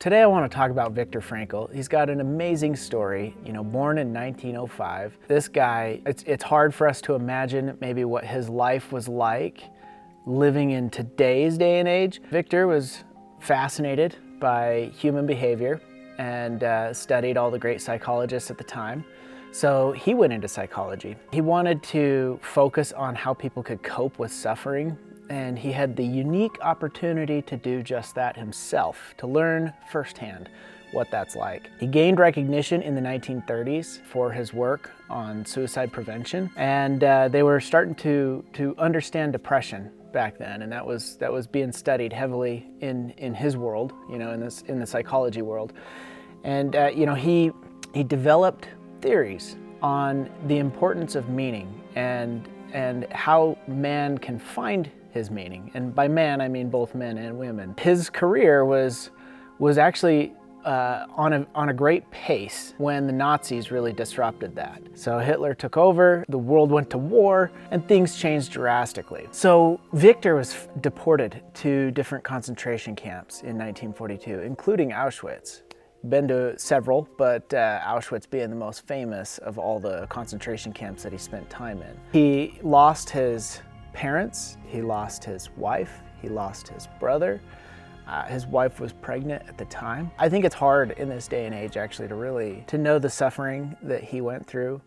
Today I want to talk about Viktor Frankl. He's got an amazing story, born in 1905. This guy, it's hard for us to imagine maybe what his life was like living in today's day and age. Viktor was fascinated by human behavior and studied all the great psychologists at the time. So he went into psychology. He wanted to focus on how people could cope with suffering, and he had the unique opportunity to do just that himself, to learn firsthand what that's like. He gained recognition in the 1930s for his work on suicide prevention, and they were starting to understand depression back then, and that was being studied heavily in his world, in the psychology world. And he developed theories on the importance of meaning and how man can find his meaning. And by man, I mean both men and women. His career was actually on a great pace when the Nazis really disrupted that. So Hitler took over, the world went to war, and things changed drastically. So Viktor was deported to different concentration camps in 1942, including Auschwitz. Been to several, but Auschwitz being the most famous of all the concentration camps that he spent time in. He lost his parents, he lost his wife, he lost his brother. His wife was pregnant at the time. I think it's hard in this day and age actually to know the suffering that he went through,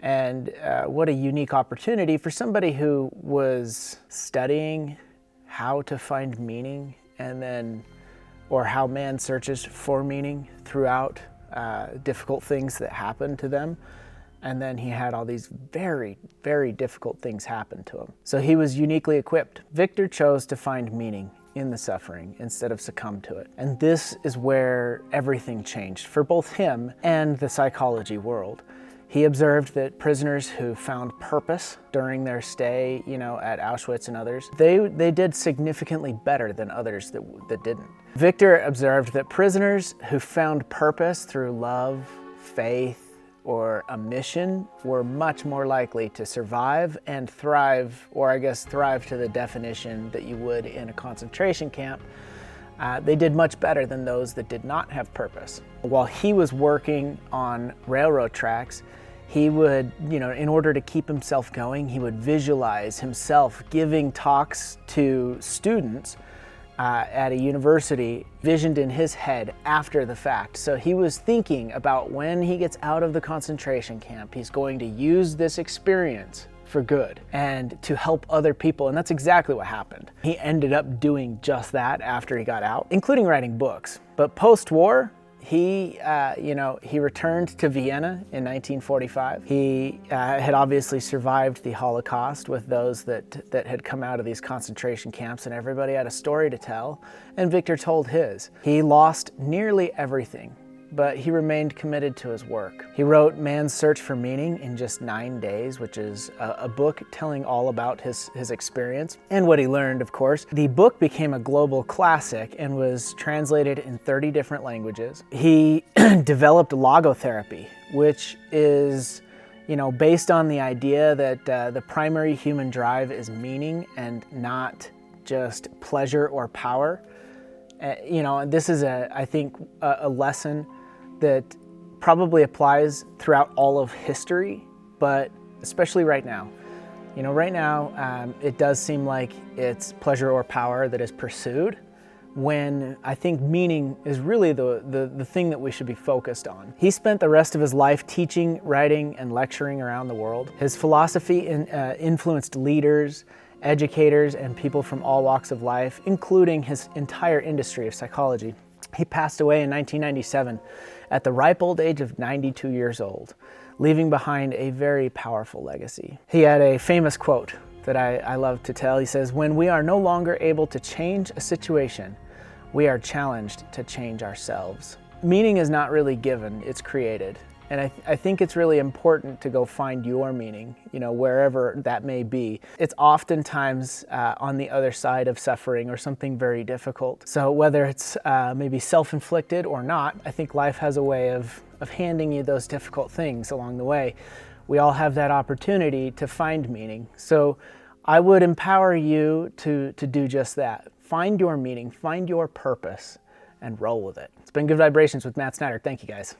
and what a unique opportunity for somebody who was studying how to find meaning or how man searches for meaning throughout difficult things that happen to them. And then he had all these very, very difficult things happen to him. So he was uniquely equipped. Viktor chose to find meaning in the suffering instead of succumb to it. And this is where everything changed for both him and the psychology world. He observed that prisoners who found purpose during their stay, at Auschwitz and others, they did significantly better than others that didn't. Viktor observed that prisoners who found purpose through love, faith, or a mission were much more likely to survive and thrive, or I guess thrive to the definition that you would in a concentration camp. They did much better than those that did not have purpose. While he was working on railroad tracks, he would, in order to keep himself going, he would visualize himself giving talks to students at a university, visioned in his head after the fact. So he was thinking about when he gets out of the concentration camp, he's going to use this experience for good and to help other people. And that's exactly what happened. He ended up doing just that after he got out, including writing books. But post-war, he returned to Vienna in 1945. He had obviously survived the Holocaust with those that had come out of these concentration camps, and everybody had a story to tell, and Viktor told his. He lost nearly everything, but he remained committed to his work. He wrote Man's Search for Meaning in just 9 days, which is a book telling all about his experience and what he learned, of course. The book became a global classic and was translated in 30 different languages. He developed logotherapy, which is based on the idea that the primary human drive is meaning and not just pleasure or power. This is I think a lesson that probably applies throughout all of history, but especially right now. Right now, it does seem like it's pleasure or power that is pursued, when I think meaning is really the thing that we should be focused on. He spent the rest of his life teaching, writing, and lecturing around the world. His philosophy influenced leaders, educators, and people from all walks of life, including his entire industry of psychology. He passed away in 1997 at the ripe old age of 92 years old, leaving behind a very powerful legacy. He had a famous quote that I love to tell. He says, "When we are no longer able to change a situation, we are challenged to change ourselves." Meaning is not really given, it's created. And I think it's really important to go find your meaning, wherever that may be. It's oftentimes on the other side of suffering or something very difficult. So whether it's maybe self-inflicted or not, I think life has a way of handing you those difficult things along the way. We all have that opportunity to find meaning. So I would empower you to do just that. Find your meaning, find your purpose, and roll with it. been Good Vibrations with Matt Snyder. Thank you, guys.